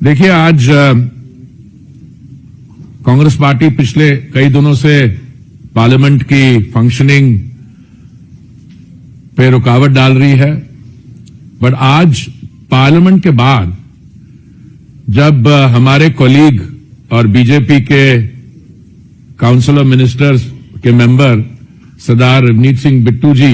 देखिए, आज कांग्रेस पार्टी पिछले कई दिनों से पार्लियामेंट की फंक्शनिंग पे रुकावट डाल रही है, बट आज पार्लियामेंट के बाद जब हमारे कोलीग और बीजेपी के काउंसिल ऑफ मिनिस्टर्स के मेंबर सरदार रवनीत सिंह बिट्टू जी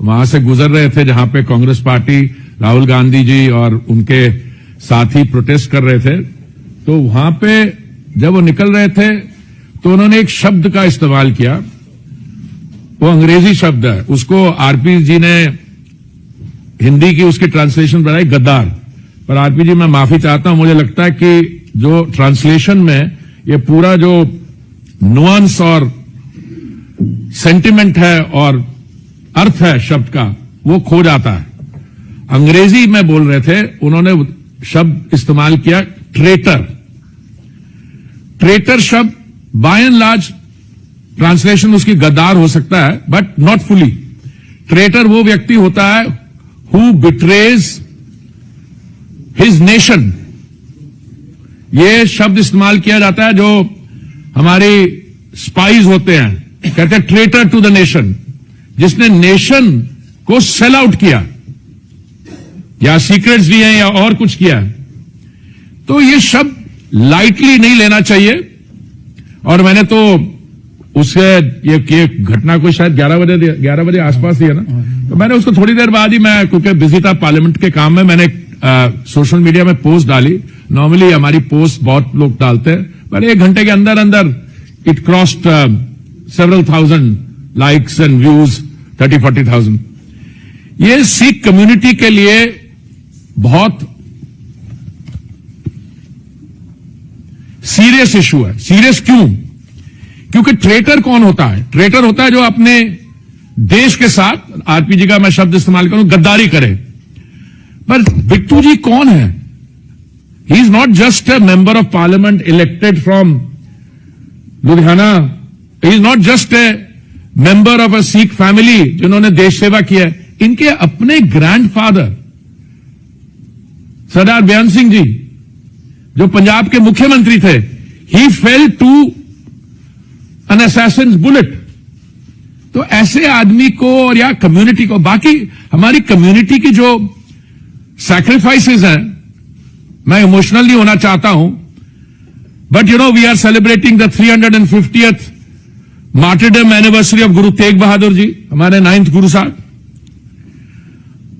वहां से गुजर रहे थे, जहां पे कांग्रेस पार्टी राहुल गांधी जी और उनके साथी प्रोटेस्ट कर रहे थे, तो वहां पे जब वो निकल रहे थे तो उन्होंने एक शब्द का इस्तेमाल किया। वो अंग्रेजी शब्द है, उसको आरपी जी ने हिंदी की उसकी ट्रांसलेशन बनाई गद्दार। पर आरपी जी, मैं माफी चाहता हूं, मुझे लगता है कि जो ट्रांसलेशन में ये पूरा जो नुआंस और सेंटिमेंट है और अर्थ है शब्द का, वो खो जाता है। अंग्रेजी में बोल रहे थे, उन्होंने शब्द इस्तेमाल किया ट्रेटर। ट्रेटर शब्द बाय एंड लार्ज ट्रांसलेशन उसकी गद्दार हो सकता है, बट नॉट फुली। ट्रेटर वो व्यक्ति होता है हु बिट्रेज हिज नेशन। ये शब्द इस्तेमाल किया जाता है जो हमारे स्पाइज होते हैं, कहते हैं ट्रेटर टू द नेशन, जिसने नेशन को सेल आउट किया या सीक्रेट्स दिए हैं या और कुछ किया। तो ये शब्द लाइटली नहीं लेना चाहिए। और मैंने तो उससे ये घटना को शायद 11 बजे आसपास दिया ना, तो मैंने उसको थोड़ी देर बाद ही, मैं क्योंकि बिजी था पार्लियामेंट के काम में, मैंने सोशल मीडिया में पोस्ट डाली। नॉर्मली हमारी पोस्ट बहुत लोग डालते हैं, पर 1 घंटे के अंदर अंदर it crossed several thousand likes and views, 30-40,000. ये सिख कम्युनिटी के लिए बहुत सीरियस इशू है। सीरियस क्यों? क्योंकि ट्रेटर कौन होता है? ट्रेटर होता है जो अपने देश के साथ, आरपीजी का मैं शब्द इस्तेमाल करूं, गद्दारी करे। पर बिट्टू जी कौन है? He is not just a member of parliament elected from Ludhiana. He is not just a member of a Sikh family जिन्होंने देश सेवा किया है। इनके अपने ग्रैंडफादर सरदार बेअंत सिंह जी, जो पंजाब के मुख्यमंत्री थे, he fell to an assassin's bullet. तो ऐसे आदमी को और या कम्युनिटी को, बाकी हमारी कम्युनिटी की जो सैक्रिफाइसेस हैं, मैं इमोशनल नहीं होना चाहता हूं, but you know we are celebrating the 350th martyrdom anniversary of Guru Tegh Bahadur ji, हमारे 9th गुरु साहब।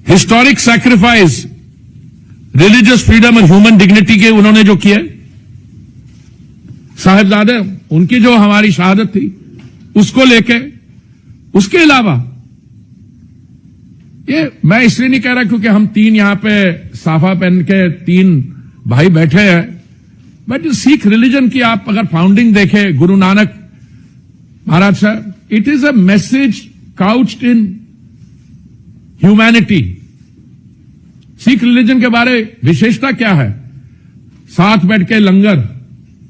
हिस्टोरिक सैक्रिफाइस, रिलीजियस फ्रीडम और ह्यूमन डिग्निटी के उन्होंने जो किए, साहिबजादे, उनकी जो हमारी शहादत थी उसको लेके, उसके अलावा ये मैं इसलिए नहीं कह रहा क्योंकि हम 3 यहां पे साफा पहन के 3 भाई बैठे हैं, बट सिख रिलीजन की आप अगर फाउंडिंग देखें, गुरु नानक महाराज साहब, it is a message couched in humanity. Sikh religion के बारे विशेषता क्या है? साथ बैठ के लंगर,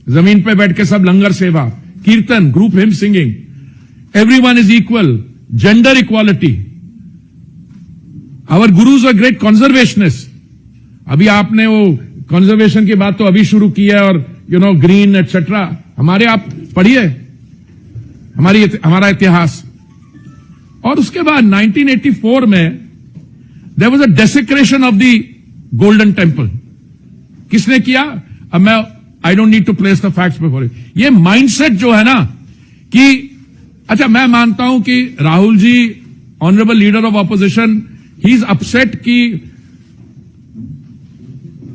जमीन पे बैठ के सब langar seva, kirtan, group hymn singing, everyone is equal, gender equality. Our gurus are great conservationist. अभी आपने वो कंजर्वेशन की बात तो अभी शुरू की है, और यू नो ग्रीन एटसेट्रा, हमारे आप पढ़िए हमारा इतिहास। और उसके बाद 1984 में there was a desecration of the Golden Temple. किसने किया? अब मैं I don't need to place the facts before you. ये माइंडसेट जो है ना कि अच्छा, मैं मानता हूं कि Rahul ji, honourable leader of opposition, he is upset कि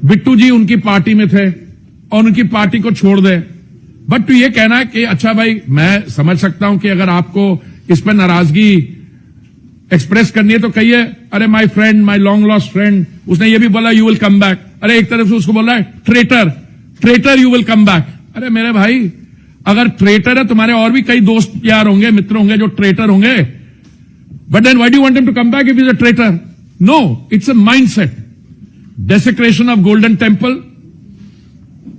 बिट्टू जी उनकी पार्टी में थे और उनकी पार्टी को छोड़ दे। बट तो ये कहना है कि अच्छा भाई, मैं समझ सकता हूं कि अगर आपको इस पर नाराजगी एक्सप्रेस करनी है तो कहिए, अरे my friend, my long lost friend, उसने ये भी बोला यू विल कम बैक। अरे एक तरफ से उसको बोल रहा है traitor, traitor you will come back. अरे मेरे भाई, अगर ट्रेटर है, तुम्हारे और भी कई दोस्त यार होंगे, मित्र होंगे जो ट्रेटर होंगे, but then why do you want him to come back if he is a traitor? No, it's a mindset. Desecration of Golden Temple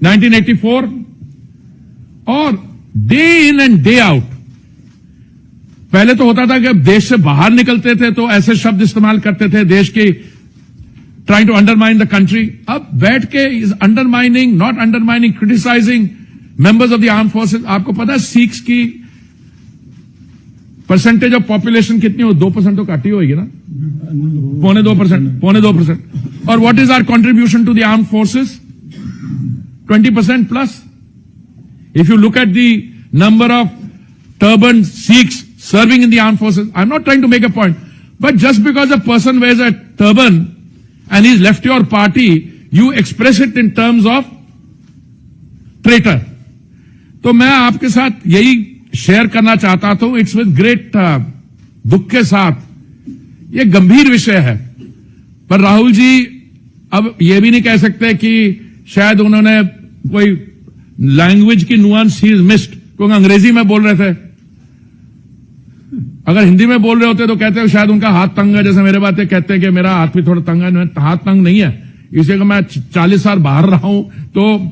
1984, और day in and day out पहले तो होता था कि अब देश से बाहर निकलते थे तो ऐसे शब्द इस्तेमाल करते थे, देश की trying to undermine the country. अब बैठ के is undermining, not undermining, criticizing members of the armed forces. आपको पता है सिख्स की परसेंटेज ऑफ पॉपुलेशन कितनी हो? 2% तो काटी होगी ना, 2.5%. और what is our contribution to the armed forces? 20% plus. If you look at the number of turban Sikhs serving in the armed forces, I'm not trying to make a point, but just because a person wears a turban and he's left your party, you express it in terms of traitor. तो मैं आपके साथ यही share करना चाहता था. It's with great दुख के साथ. ये गंभीर विषय है, पर राहुल जी अब ये भी नहीं कह सकते कि शायद उन्होंने कोई लैंग्वेज की नुआंस ही मिस्ड, क्योंकि अंग्रेजी में बोल रहे थे. अगर हिंदी में बोल रहे होते तो कहते हैं शायद उनका हाथ तंग है, जैसे मेरे बातें कहते हैं कि मेरा हाथ भी थोड़ा तंग है. हाथ तंग नहीं है, इसलिए कि मैं 40 साल बाहर रहा हूं तो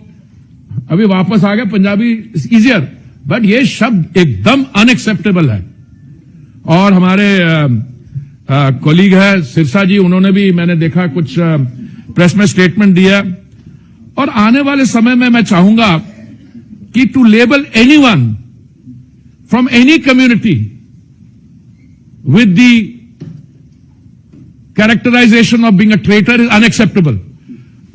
अभी वापस आ गया. पंजाबी इजियर, बट ये शब्द एकदम अनएक्सेप्टेबल है. और हमारे कोलीग है सिरसा जी, उन्होंने भी मैंने देखा कुछ प्रेस में स्टेटमेंट दिया. और आने वाले समय में मैं चाहूंगा कि to label anyone from any community with the characterization of being a traitor is unacceptable.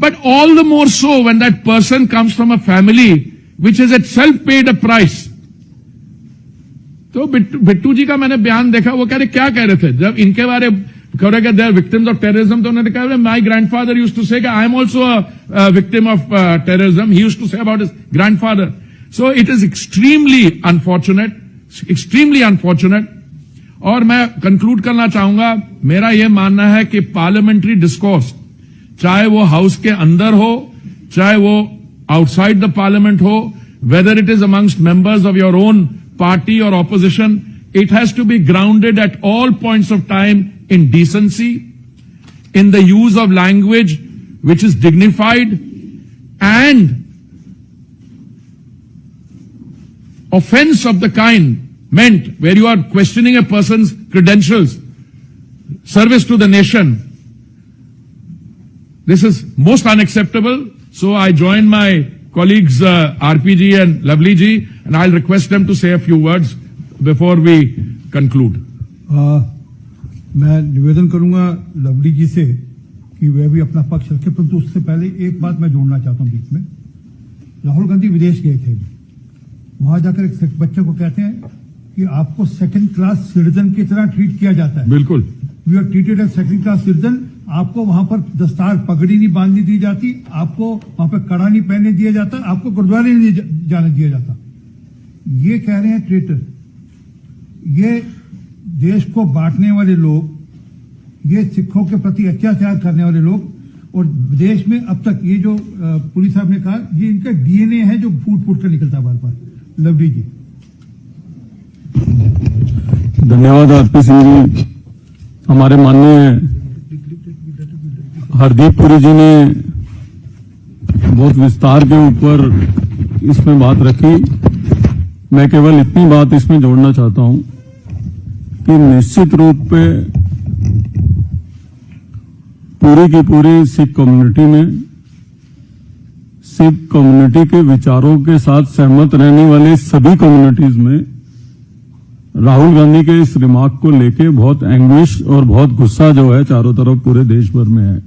But all the more so when that person comes from a family which has itself paid a price. तो बिट्टू जी का मैंने बयान देखा, वो कह रहे क्या कह रहे थे जब इनके बारे कह रहे they are victims of terrorism, तो उन्होंने कहा my grandfather used to say I am also a victim of terrorism. He used to say about his grandfather. So it is extremely unfortunate. और मैं कंक्लूड करना चाहूंगा, मेरा यह मानना है कि पार्लियामेंट्री डिस्कोर्स, चाहे वो हाउस के अंदर हो, चाहे वो आउटसाइड द पार्लियामेंट हो, whether it is amongst members of your own party और opposition, it has to be grounded at all points of time in decency, in the use of language which is dignified, and offense of the kind meant where you are questioning a person's credentials, service to the nation. This is most unacceptable. So I join my colleagues RPG and Lovely ji, and I'll request them to say a few words before we conclude. मैं निवेदन करूंगा lovely जी से कि वे भी अपना पक्ष रखें, परंतु उससे पहले एक बात मैं जोड़ना चाहता हूं बीच में. राहुल गांधी विदेश गए थे, वहां जाकर एक बच्चे को कहते हैं कि आपको सेकंड क्लास सिटीजन की तरह ट्रीट किया जाता है. बिल्कुल. We are treated as second class citizen. आपको वहां पर दस्तार पगड़ी नहीं बांधनी दी जाती, आपको वहां पर कड़ा नहीं पहनने दिया जाता, आपको गुरुद्वारे नहीं जाने दिया जाता. ये कह रहे हैं ट्रेटर. ये देश को बांटने वाले लोग, ये सिखों के प्रति अत्याचार करने वाले लोग, और देश में अब तक ये जो पुलिस साहब ने कहा, ये इनका डीएनए है जो फूट फूट कर निकलता है बार बार. लवली जी. धन्यवाद आरपी सिंह जी. हमारे माननीय हरदीप पुरी जी ने बहुत विस्तार के ऊपर इसमें बात रखी. मैं केवल इतनी बात इसमें जोड़ना चाहता हूं कि निश्चित रूप पे पूरी की पूरी सिख कम्युनिटी में, सिख कम्युनिटी के विचारों के साथ सहमत रहने वाले सभी कम्युनिटीज में राहुल गांधी के इस रिमार्क को लेके बहुत एंग्विश और बहुत गुस्सा जो है चारों तरफ पूरे देश भर में है.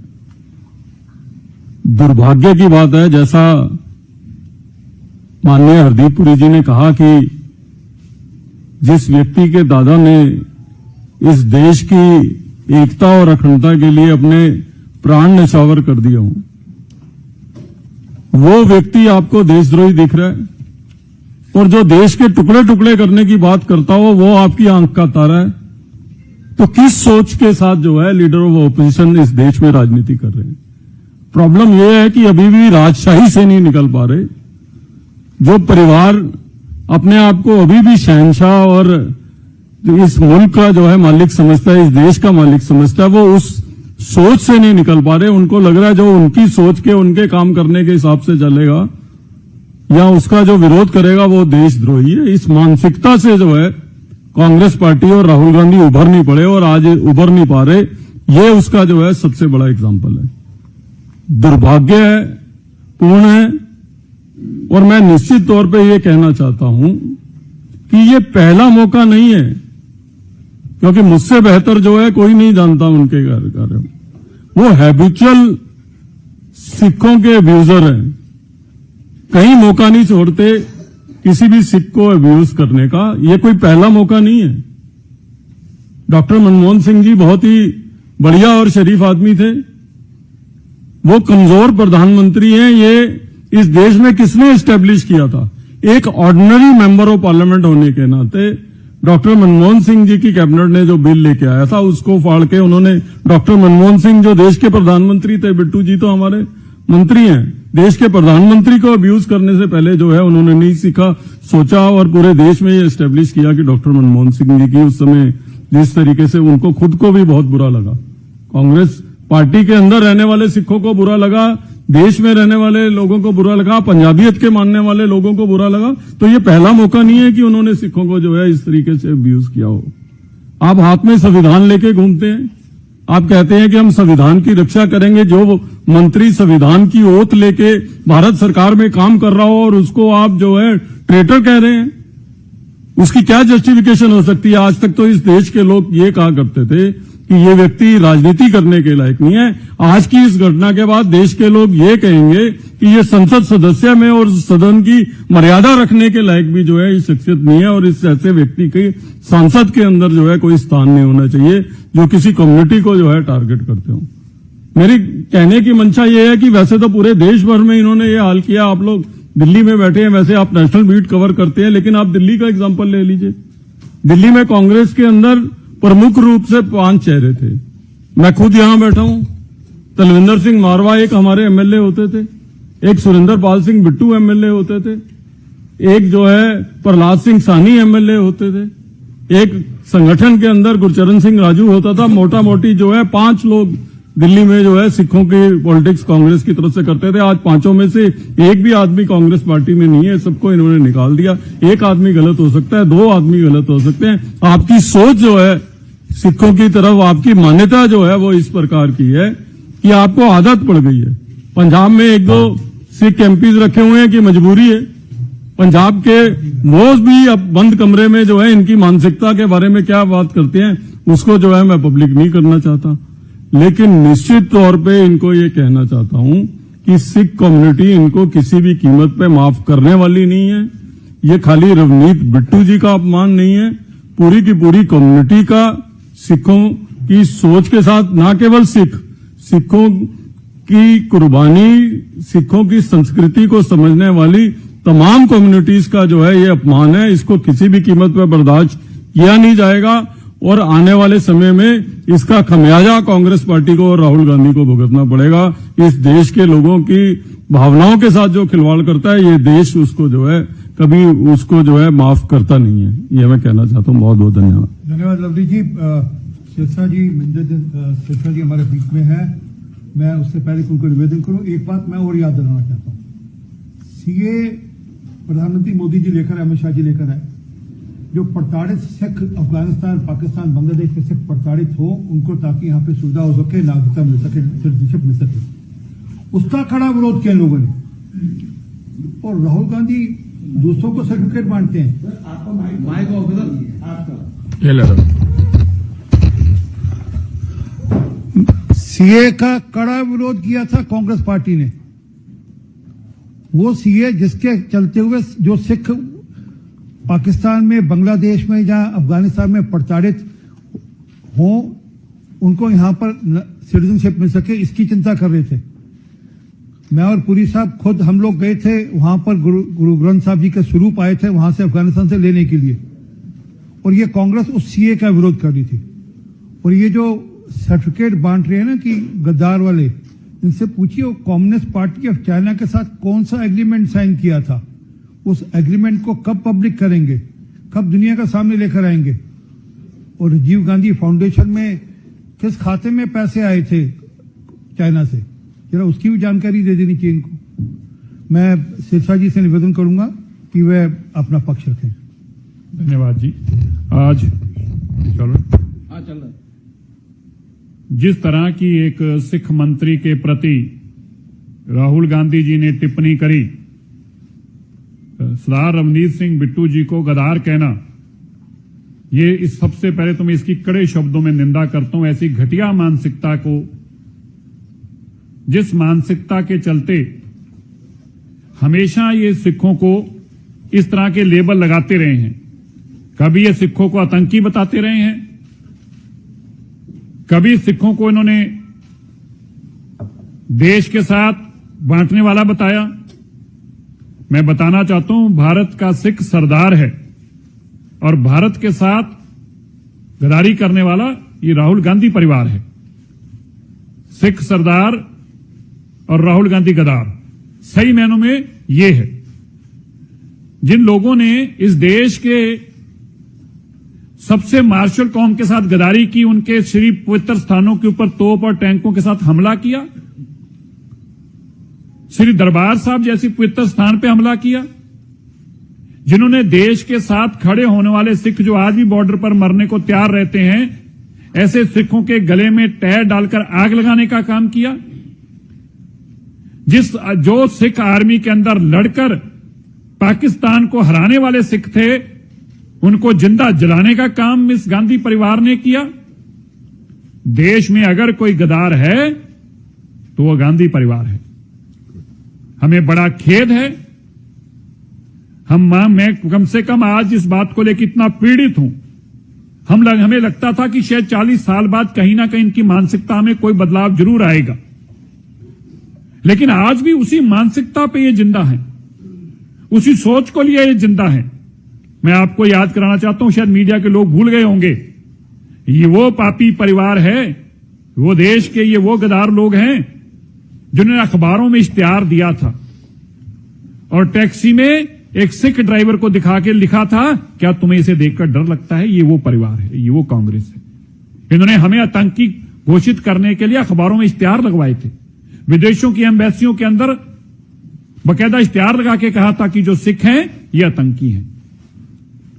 दुर्भाग्य की बात है, जैसा माननीय हरदीप पुरी जी ने कहा कि जिस व्यक्ति के दादा ने इस देश की एकता और अखंडता के लिए अपने प्राण न्यौछावर कर दिया हूं, वो व्यक्ति आपको देशद्रोही दिख रहा है. और जो देश के टुकड़े टुकड़े करने की बात करता हो वो आपकी आंख का तारा है. तो किस सोच के साथ जो है लीडर ऑफ ऑपोजिशन इस देश में राजनीति कर रहे हैं? प्रॉब्लम यह है कि अभी भी राजशाही से नहीं निकल पा रहे. जो परिवार अपने आप को अभी भी शहंशाह और इस मुल्क का जो है मालिक समझता है, इस देश का मालिक समझता है, वो उस सोच से नहीं निकल पा रहे. उनको लग रहा है जो उनकी सोच के, उनके काम करने के हिसाब से चलेगा या उसका जो विरोध करेगा वो देशद्रोही है. इस मानसिकता से जो है कांग्रेस पार्टी और राहुल गांधी उभर नहीं पड़े और आज उभर नहीं पा रहे. ये उसका जो है सबसे बड़ा एग्जाम्पल है. दुर्भाग्यपूर्ण है। और मैं निश्चित तौर पे ये कहना चाहता हूं कि ये पहला मौका नहीं है, क्योंकि मुझसे बेहतर जो है कोई नहीं जानता उनके कार्य। वो हैबिचुअल सिखों के अब्यूजर हैं, कहीं मौका नहीं छोड़ते किसी भी सिख को अब्यूज करने का। ये कोई पहला मौका नहीं है। डॉक्टर मनमोहन सिंह जी बहुत ही बढ़िया और शरीफ आदमी थे। वो कमजोर प्रधानमंत्री हैं। ये इस देश में किसने एस्टेब्लिश किया था? एक ऑर्डिनरी मेंबर ऑफ पार्लियामेंट होने के नाते डॉक्टर मनमोहन सिंह जी की कैबिनेट ने जो बिल लेके आया था उसको फाड़ के उन्होंने, डॉक्टर मनमोहन सिंह जो देश के प्रधानमंत्री थे, बिट्टू जी तो हमारे मंत्री हैं, देश के प्रधानमंत्री को अब्यूज करने से पहले जो है उन्होंने नहीं सीखा, सोचा और पूरे देश में ये एस्टेब्लिश किया कि डॉक्टर मनमोहन सिंह जी की उस समय जिस तरीके से उनको खुद को भी बहुत बुरा लगा, कांग्रेस पार्टी के अंदर रहने वाले सिखों को बुरा लगा, देश में रहने वाले लोगों को बुरा लगा, पंजाबियत के मानने वाले लोगों को बुरा लगा। तो ये पहला मौका नहीं है कि उन्होंने सिखों को जो है इस तरीके से अब्यूज किया हो। आप हाथ में संविधान लेके घूमते हैं, आप कहते हैं कि हम संविधान की रक्षा करेंगे। जो मंत्री संविधान की ओथ लेके भारत सरकार में काम कर रहा हो और उसको आप जो है ट्रेटर कह रहे हैं, उसकी क्या जस्टिफिकेशन हो सकती है? आज तक तो इस देश के लोग ये कहा करते थे कि ये व्यक्ति राजनीति करने के लायक नहीं है। आज की इस घटना के बाद देश के लोग ये कहेंगे कि ये संसद सदस्य में और सदन की मर्यादा रखने के लायक भी जो है इस शख्सियत नहीं है, और इस ऐसे व्यक्ति के संसद के अंदर जो है कोई स्थान नहीं होना चाहिए जो किसी कम्युनिटी को जो है टारगेट करते हो। मेरी कहने की मंशा ये है कि वैसे तो पूरे देश भर में इन्होंने ये हाल किया। आप लोग दिल्ली में बैठे हैं, वैसे आप नेशनल बीट कवर करते हैं, लेकिन आप दिल्ली का एग्जाम्पल ले लीजिए। दिल्ली में कांग्रेस के अंदर प्रमुख रूप से 5 चेहरे थे। मैं खुद यहां बैठा हूं। तलविंदर सिंह मारवा एक हमारे एमएलए होते थे, एक सुरेंद्र पाल सिंह बिट्टू एमएलए होते थे, एक जो है प्रहलाद सिंह सानी एमएलए होते थे, एक संगठन के अंदर गुरचरण सिंह राजू होता था। मोटा मोटी जो है 5 लोग दिल्ली में जो है सिखों की पॉलिटिक्स कांग्रेस की तरफ से करते थे। आज 5 में से एक भी आदमी कांग्रेस पार्टी में नहीं है, सबको इन्होंने निकाल दिया। एक आदमी गलत हो सकता है, 2 आदमी गलत हो सकते हैं। आपकी सोच जो है सिखों की तरफ, आपकी मान्यता जो है वो इस प्रकार की है कि आपको आदत पड़ गई है। पंजाब में 1-2 सिख एमपीज रखे हुए हैं कि मजबूरी है। पंजाब के वो भी अब बंद कमरे में जो है इनकी मानसिकता के बारे में क्या बात करते हैं उसको जो है मैं पब्लिक नहीं करना चाहता, लेकिन निश्चित तौर पे इनको ये कहना चाहता हूं कि सिख कम्युनिटी इनको किसी भी कीमत पे माफ करने वाली नहीं है। ये खाली रवनीत बिट्टू जी का अपमान नहीं है, पूरी की पूरी कम्युनिटी का, सिखों की सोच के साथ, ना केवल सिखों की कुर्बानी, सिखों की संस्कृति को समझने वाली तमाम कम्युनिटीज का जो है ये अपमान है। इसको किसी भी कीमत पर बर्दाश्त किया नहीं जाएगा और आने वाले समय में इसका खमियाजा कांग्रेस पार्टी को और राहुल गांधी को भुगतना पड़ेगा। इस देश के लोगों की भावनाओं के साथ जो खिलवाड़ करता है, ये देश उसको जो है कभी उसको जो है माफ करता नहीं है। ये मैं कहना चाहता हूं। बहुत बहुत धन्यवाद। धन्यवाद लवली जी। सिरसा जी हमारे बीच में है। मैं उससे पहले उनको निवेदन करूं, एक बात मैं और याद दिलाना चाहता हूं। सीए प्रधानमंत्री मोदी जी लेकर, अमित शाह जी लेकर आए। जो प्रताड़ित सिख अफगानिस्तान, पाकिस्तान, बांग्लादेश के सिख प्रताड़ित हो, उनको ताकि यहाँ पे सुविधा हो सके, नागरिकता मिल सके, सिटीजनशिप मिल सके, उसका कड़ा विरोध किया लोगों ने। और राहुल गांधी दूसरों को सर्टिफिकेट बांटते हैं। सीए का कड़ा विरोध किया था कांग्रेस पार्टी ने। वो सीए जिसके चलते हुए जो सिख पाकिस्तान में, बांग्लादेश में या अफगानिस्तान में प्रताड़ित हों, उनको यहां पर सिटीजनशिप मिल सके, इसकी चिंता कर रहे थे। मैं और पुरी साहब खुद हम लोग गए थे वहां पर, गुरु ग्रंथ साहब जी के स्वरूप आए थे वहां से अफगानिस्तान से लेने के लिए, और ये कांग्रेस उस सीए का विरोध कर रही थी। और ये जो सर्टिफिकेट बांट रहे हैं ना कि गद्दार वाले, इनसे पूछिए वो कम्युनिस्ट पार्टी ऑफ चाइना के साथ कौन सा एग्रीमेंट साइन किया था, उस एग्रीमेंट को कब पब्लिक करेंगे, कब दुनिया का सामने लेकर आएंगे, और राजीव गांधी फाउंडेशन में किस खाते में पैसे आए थे चाइना से, जरा उसकी भी जानकारी दे देनी चाहिए इनको। मैं सिरसा जी से निवेदन करूंगा कि वे अपना पक्ष रखें। धन्यवाद जी। आज चल जिस तरह की एक सिख मंत्री के प्रति राहुल गांधी जी ने टिप्पणी करी, सरदार रवनीत सिंह बिट्टू जी को गद्दार कहना, ये इस सबसे पहले तो मैं इसकी कड़े शब्दों में निंदा करता हूं। ऐसी घटिया मानसिकता को, जिस मानसिकता के चलते हमेशा ये सिखों को इस तरह के लेबल लगाते रहे हैं, कभी ये सिखों को आतंकी बताते रहे हैं, कभी सिखों को इन्होंने देश के साथ बांटने वाला बताया। मैं बताना चाहता हूं, भारत का सिख सरदार है और भारत के साथ गद्दारी करने वाला ये राहुल गांधी परिवार है। सिख सरदार और राहुल गांधी गद्दार, सही मायनों में ये है। जिन लोगों ने इस देश के सबसे मार्शल कौम के साथ गद्दारी की, उनके श्री पवित्र स्थानों के ऊपर तोप और टैंकों के साथ हमला किया, श्री दरबार साहब जैसी पवित्र स्थान पे हमला किया, जिन्होंने देश के साथ खड़े होने वाले सिख जो आज भी बॉर्डर पर मरने को तैयार रहते हैं, ऐसे सिखों के गले में टैर डालकर आग लगाने का काम किया, जो सिख आर्मी के अंदर लड़कर पाकिस्तान को हराने वाले सिख थे, उनको जिंदा जलाने का काम इस गांधी परिवार ने किया। देश में अगर कोई गद्दार है तो वह गांधी परिवार है। हमें बड़ा खेद है। मैं कम से कम आज इस बात को लेकर इतना पीड़ित हूं। हमें लगता था कि शायद 40 साल बाद कहीं ना कहीं इनकी मानसिकता में कोई बदलाव जरूर आएगा, लेकिन आज भी उसी मानसिकता पे ये जिंदा है, उसी सोच को लिए ये जिंदा है। मैं आपको याद कराना चाहता हूं, शायद मीडिया के लोग भूल गए होंगे, ये वो पापी परिवार है, वो देश के ये वो गद्दार लोग हैं जिन्होंने अखबारों में इश्तिहार दिया था और टैक्सी में एक सिख ड्राइवर को दिखा के लिखा था, क्या तुम्हें इसे देखकर डर लगता है? ये वो परिवार है, ये वो कांग्रेस है। इन्होंने हमें आतंकी घोषित करने के लिए अखबारों में इश्तिहार लगवाए थे, विदेशों की एम्बेसियों के अंदर बकायदा इश्तिहार लगा के कहा था कि जो सिख हैं ये आतंकी हैं।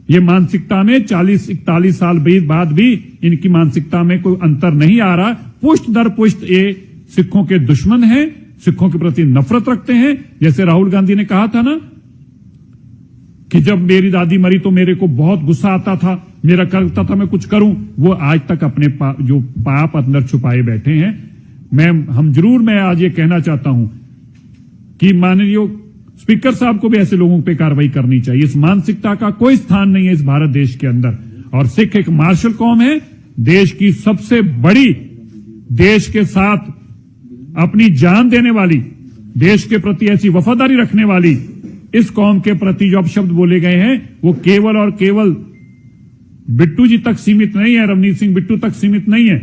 ये मानसिकता में 40-41 साल बाद भी इनकी मानसिकता में कोई अंतर नहीं आ रहा। पुष्ट दर पुष्ट ये सिखों के दुश्मन हैं, सिखों के प्रति नफरत रखते हैं। जैसे राहुल गांधी ने कहा था ना कि जब मेरी दादी मरी तो मेरे को बहुत गुस्सा आता था, मेरा करता था मैं कुछ करूं, वो आज तक अपने जो पाप अंदर छुपाए बैठे हैं। मैं आज ये कहना चाहता हूं कि माननीय स्पीकर साहब को भी ऐसे लोगों पे कार्रवाई करनी चाहिए। इस मानसिकता का कोई स्थान नहीं है इस भारत देश के अंदर। और सिख एक मार्शल कौम है, देश की सबसे बड़ी, देश के साथ अपनी जान देने वाली, देश के प्रति ऐसी वफादारी रखने वाली इस कौम के प्रति जो अपशब्द बोले गए हैं, वो केवल और केवल बिट्टू जी तक सीमित नहीं है, रवनीत सिंह बिट्टू तक सीमित नहीं है।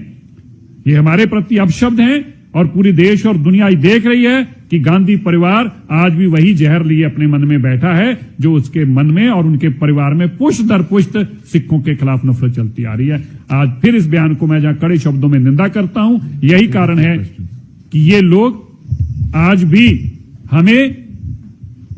ये हमारे प्रति अपशब्द हैं और पूरी देश और दुनिया देख रही है कि गांधी परिवार आज भी वही जहर लिए अपने मन में बैठा है जो उसके मन में और उनके परिवार में पुष्ट दर पुष्ट सिखों के खिलाफ नफरत चलती आ रही है। आज फिर इस बयान को मैं जहां कड़े शब्दों में निंदा करता हूं, यही कारण है कि ये लोग आज भी हमें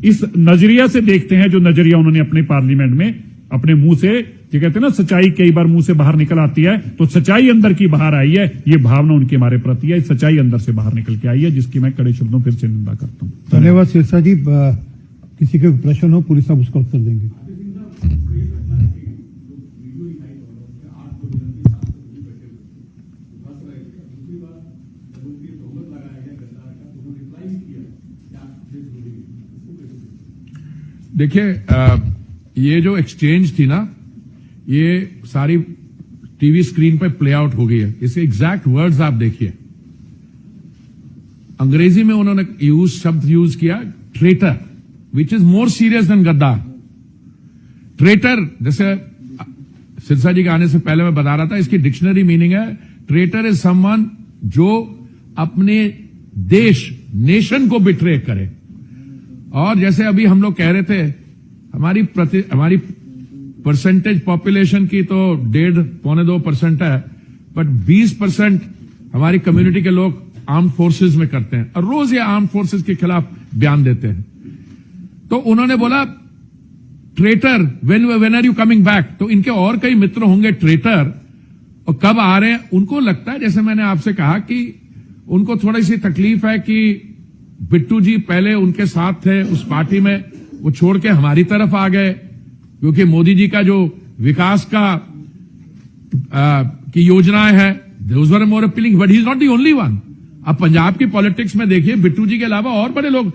इस नजरिया से देखते हैं, जो नजरिया उन्होंने अपने पार्लियामेंट में अपने मुंह से, जो कहते हैं ना सच्चाई कई बार मुंह से बाहर निकल आती है, तो सच्चाई अंदर की बाहर आई है। ये भावना उनके हमारे प्रति है, सच्चाई अंदर से बाहर निकल के आई है, जिसकी मैं कड़े शब्दों फिर से निंदा करता हूं। धन्यवाद सिरसा जी। किसी के प्रश्न हो पुलिस साहब उसका उत्तर देंगे। देखिए, ये जो एक्सचेंज थी ना, ये सारी टीवी स्क्रीन पे प्ले आउट हो गई है। इसके एग्जैक्ट वर्ड्स आप देखिए। अंग्रेजी में उन्होंने शब्द यूज किया traitor, which is more serious than गद्दार। ट्रेटर, जैसे सिरसा जी के आने से पहले मैं बता रहा था, इसकी डिक्शनरी मीनिंग है ट्रेटर इज समवन जो अपने देश, नेशन को बिट्रे करे। और जैसे अभी हम लोग कह रहे थे, हमारी परसेंटेज पॉपुलेशन की तो 1.5-2% है, बट 20% हमारी कम्युनिटी के लोग आर्म फोर्सेस में करते हैं और रोज ये आर्म फोर्सेस के खिलाफ बयान देते हैं। तो उन्होंने बोला traitor, when are you coming back? तो इनके और कई मित्र होंगे ट्रेटर, और कब आ रहे हैं? उनको लगता है, जैसे मैंने आपसे कहा, कि उनको थोड़ी सी तकलीफ है कि बिट्टू जी पहले उनके साथ थे उस पार्टी में, वो छोड़ के हमारी तरफ आ गए क्योंकि मोदी जी का जो विकास का की योजनाएं हैं, those were more appealing, but he is not the only one. अब पंजाब की पॉलिटिक्स में देखिए, बिट्टू जी के अलावा और बड़े लोग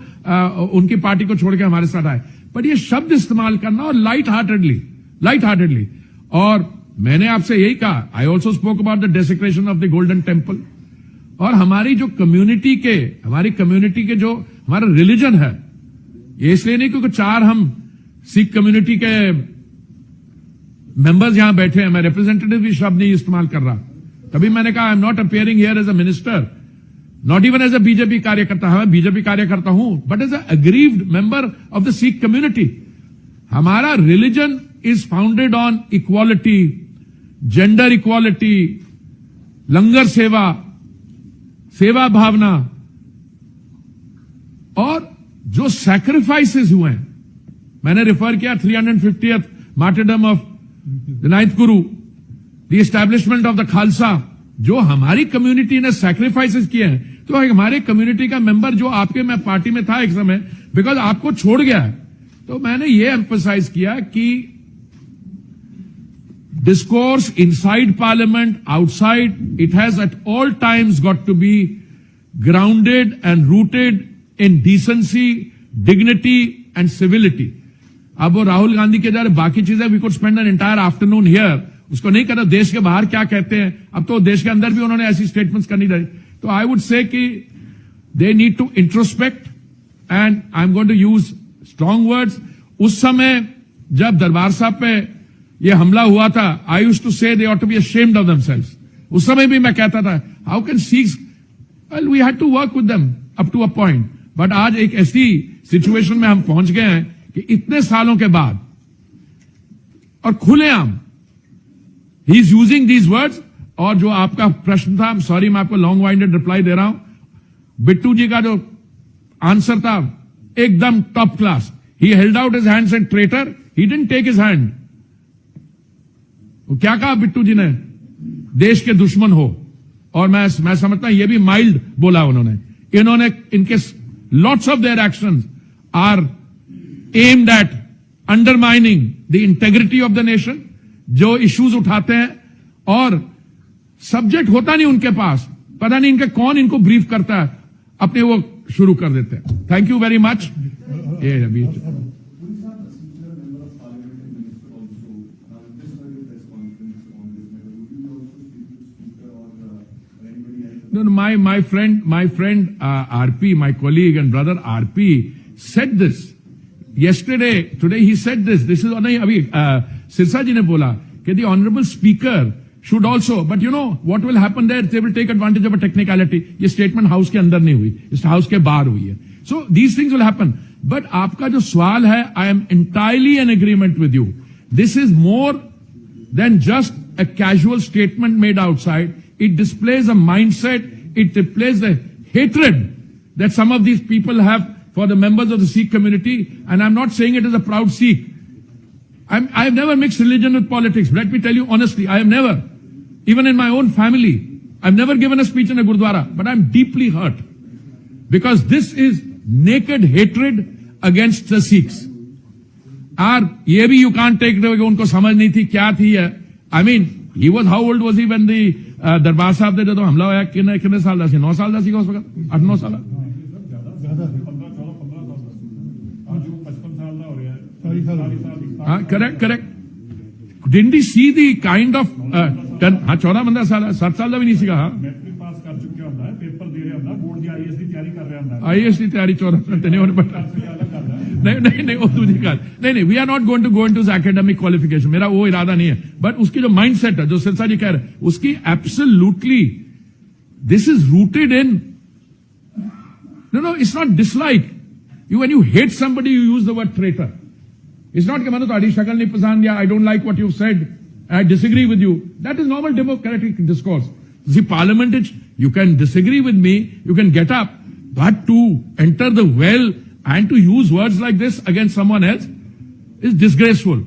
उनकी पार्टी को छोड़ के हमारे साथ आए, बट ये शब्द इस्तेमाल करना और लाइट हार्टेडली। और मैंने आपसे यही कहा, I also spoke about the desecration of the Golden temple. और हमारी कम्युनिटी के जो हमारा रिलीजन है, ये इसलिए नहीं क्योंकि 4 हम सिख कम्युनिटी के मेंबर्स यहां बैठे हैं, मैं रिप्रेजेंटेटिव भी शब्द नहीं इस्तेमाल कर रहा। तभी मैंने कहा I am not appearing here as a minister, not even as a BJP कार्यकर्ता। मैं बीजेपी कार्यकर्ता हूं, but as a aggrieved member of the Sikh community. हमारा religion is founded on equality, gender equality, langar seva भावना, और जो सैक्रिफाइसेस हुए हैं, मैंने रेफर किया 350th martyrdom of the 9th Guru, the establishment of the Khalsa, जो हमारी कम्युनिटी ने सैक्रिफाइसेस किए हैं। तो हमारे कम्युनिटी का मेंबर जो आपके मैं पार्टी में था एक समय, बिकॉज आपको छोड़ गया है, तो मैंने ये एम्फसाइज किया कि discourse inside parliament, outside, it has at all times got to be grounded and rooted in decency, dignity and civility. अब वो राहुल गांधी के जरा बाकी चीजें, we could spend an entire afternoon here, उसको नहीं करना, देश के बाहर क्या कहते हैं, अब तो देश के अंदर भी उन्होंने ऐसी स्टेटमेंट्स करनी रही। तो आई वुड से कि they need to introspect and I am going to use strong words. उस समय जब दरबार साहब पे ये हमला हुआ था, आई used to say they ought to be ashamed of themselves. उस समय भी मैं कहता था how can Sikhs, well we had to work with them up to a point, but आज एक ऐसी सिचुएशन में हम पहुंच गए हैं कि इतने सालों के बाद और खुलेआम he is using these words. और जो आपका प्रश्न था, सॉरी मैं आपको लॉन्ग वाइंडेड रिप्लाई दे रहा हूं, बिट्टू जी का जो आंसर था एकदम top class. He held out his hands and traitor, he didn't take his hand. वो क्या कहा बिट्टू जी ने, देश के दुश्मन हो, और मैं समझता हूं ये भी माइल्ड बोला उन्होंने। इन्होंने इनके lots of their actions are aimed at undermining the integrity of the nation. जो इश्यूज उठाते हैं और सब्जेक्ट होता नहीं उनके पास, पता नहीं इनके कौन इनको ब्रीफ करता है, अपने वो शुरू कर देते हैं। Thank you very much. No, my friend, RP, my colleague and brother RP said this yesterday. Today he said this. This is नहीं अभी सिरसा जी ने बोला कि the honorable speaker should also, but you know what will happen there? They will take advantage of a technicality. ये statement house के अंदर नहीं हुई, इस house के बाहर हुई है. So these things will happen. But आपका जो सवाल है, I am entirely in agreement with you. This is more than just a casual statement made outside. It displays a mindset, it displays the hatred that some of these people have for the members of the Sikh community, and I'm not saying it as a proud Sikh. I have never mixed religion with politics. Let me tell you honestly, I have never, even in my own family, I've never given a speech in a Gurdwara, but I'm deeply hurt because this is naked hatred against the Sikhs. और ये भी you can't take it away, उनको समझ नहीं थी क्या थी है. I mean, he was, how old was he when the दरबार साहब दे जो हमला होया, कितने साल दा सी? 9 साल दा सी उस वक्त, 8-9 साल। Correct. Didn't he see the kind of 14-15 साल, 7 साल का भी नहीं सीगा। मैट्रिक पास कर चुके होता है, पेपर दे रहे होता है, बोर्ड की आईएएस की तैयारी कर रहे होता है। आईएएस की तैयारी 14 साल नहीं होने पड़ता। नहीं वो दूसरी बात नहीं, we are not going to go into academic qualification, मेरा वो इरादा नहीं है, बट उसकी जो माइंडसेट है, जो सिरसा जी कह रहे हैं, उसकी absolutely this is rooted in, no it's not dislike you, when you hate somebody you use the word traitor. It's not कि मैंने तुम्हारी शक्ल नहीं पसंद, या I don't like what you said, I disagree with you, that is normal democratic discourse. See parliament, you can disagree with me, you can get up, but to enter the well and to use words like this against someone else is disgraceful.